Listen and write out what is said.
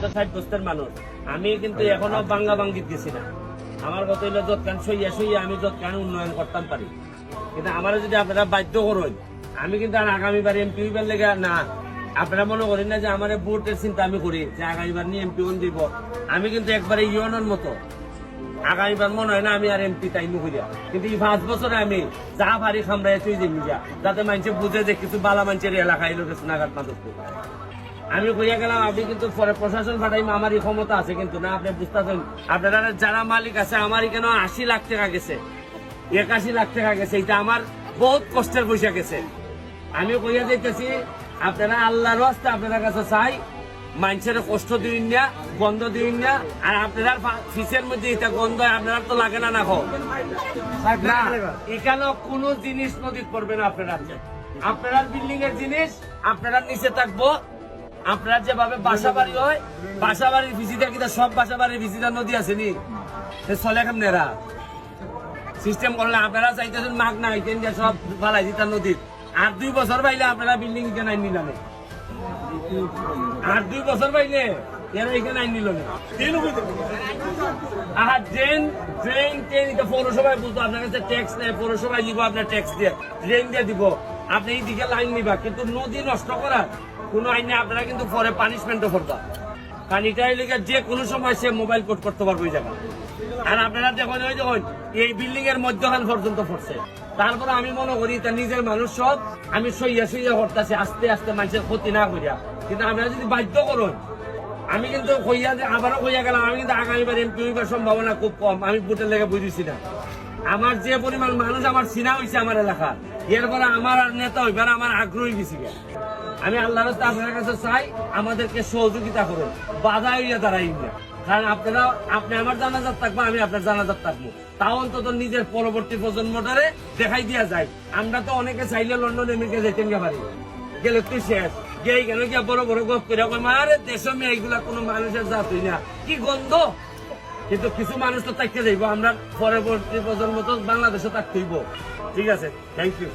তো 60 বছরের মানুষ, আমি কিন্তু এখনো বাংলা বাঙ্গিত গেছি না। আমার কথা হইলো যতখান সইয়া সইয়া আমি যতখান উন্নয়ন করতাম পারি, কিন্তু আমার যদি আপনারা বাধ্য করেন, আমি কিন্তু আর আগামীবার এমপি হইবার লেগে না। আপনারা মনে করেন না যে আমার ভোটের চিন্তা আমি করি যে আগামীবার নিয়ে এমপি দিব। আমি কিন্তু একবারে ইউনের মতো আগামীবার মনে হয় না আমি আর এমপি তাইমু করিয়া, কিন্তু এই 5 বছরে আমি যা পারি খামড়াই তুই দিন যা, যাতে মানুষে বুঝে যে কিছু বালা মানুষের এলাকায় লোক নাগাদ মাদক আমি কইয়া গেলাম। আপনি কিন্তু পরে প্রশাসন পাঠাইম, আমারই ক্ষমতা আছে কিন্তু না, আপনি বুঝতেছেন। আপনারা যারা মালিক আছে, আমারই কেন 80 লাখ টাকা গেছে, 81 লাখ টাকা গেছে, এটা আমার বহুত কষ্টের পয়সা গেছে। আমি কইয়া যাইতেছি আপনারা আল্লাহর রাস্তা আপনার কাছে চাই, মানুষের কষ্ট দিন না, গন্ধ দিন না। আর আপনারা ফিসের মধ্যে এটা গন্ধ আপনারা তো লাগে না, না না এখানে কোনো জিনিস নদীত পড়বে না। আপনারা বিল্ডিং এর জিনিস আপনারা নিচে থাকবো। আপনার যেভাবে বাসা বাড়ি হয়, বাসা বাড়ির ভিসিটা কিন্তু সব বাসা বাড়ির ভিসিটা নদী আছে নি, চলে কেমনেরা সিস্টেম করলে আপনারা চাইতেছেন মাগ না হইতেন যে সব ফালাই দিতাম নদীর। আর 2 বছর পাইলে আপনারা বিল্ডিং এখানে আইন নিলাম, আর 2 বছর পাইলে এরা এখানে আইন নিল না। আর ড্রেন ড্রেন ট্রেন এটা পৌরসভায় বুঝতো, আপনার কাছে ট্যাক্স নেই, পৌরসভায় নিব আপনার ট্যাক্স দিয়ে, ড্রেন দিয়ে দিব, আপনি এই দিকে লাইন নিবা। কিন্তু নদী নষ্ট করার কোনো আইনে আপনারা কিন্তু পরে পানিশমেন্টও করবা, কারণ এটাই লেগে যে কোনো সময় সে মোবাইল কোড করতে পারবো এই জায়গা। আর আপনারা দেখুন ওই যখন এই বিল্ডিং এর মধ্যখান পর্যন্ত পড়ছে, তারপরে আমি মনে করি তার নিজের মানুষ সব আমি সইয়া সইয়া করতেছি আস্তে আস্তে মানুষের ক্ষতি না করিয়া। কিন্তু আপনারা যদি বাধ্য করুন, আমি কিন্তু কইয়া আবারও কইয়া গেলাম, আমি কিন্তু আগামীবার এমপি হইবার সম্ভাবনা খুব কম। আমি ভোটের লেগে বুঝেছি না, আমার যে পরিমাণ মানুষ আমার চিনা হয়েছে আমার এলাকা, এরপরে আমার আর নেতা হইবার আমার আগ্রহী বেশি। আমি আল্লাহর রাস্তায় আপনার কাছে চাই আমাদেরকে সহযোগিতা করুন, বাধা হইয়া দাঁড়াই না। কারণ আপনি আমার জানাজাত থাকবো, আমি আপনার জানাজাত থাকবো, তাও অন্তত নিজের পরবর্তী প্রজন্মটারে দেখাই দিয়া যায়। আমরা তো অনেকে চাইলে লন্ডন আমেরিকা যাইতেন পারি, গেলে তুই শেষ গিয়ে কেন গিয়া বড় বড় গপ করে আরে দেশ এইগুলা কোনো মানুষের জাত হই না, কি গন্ধ। কিন্তু কিছু মানুষ তো থাকতে যাইবো, আমরা পরবর্তী প্রজন্ম তো বাংলাদেশে থাকতেইব। ঠিক আছে, থ্যাংক ইউ।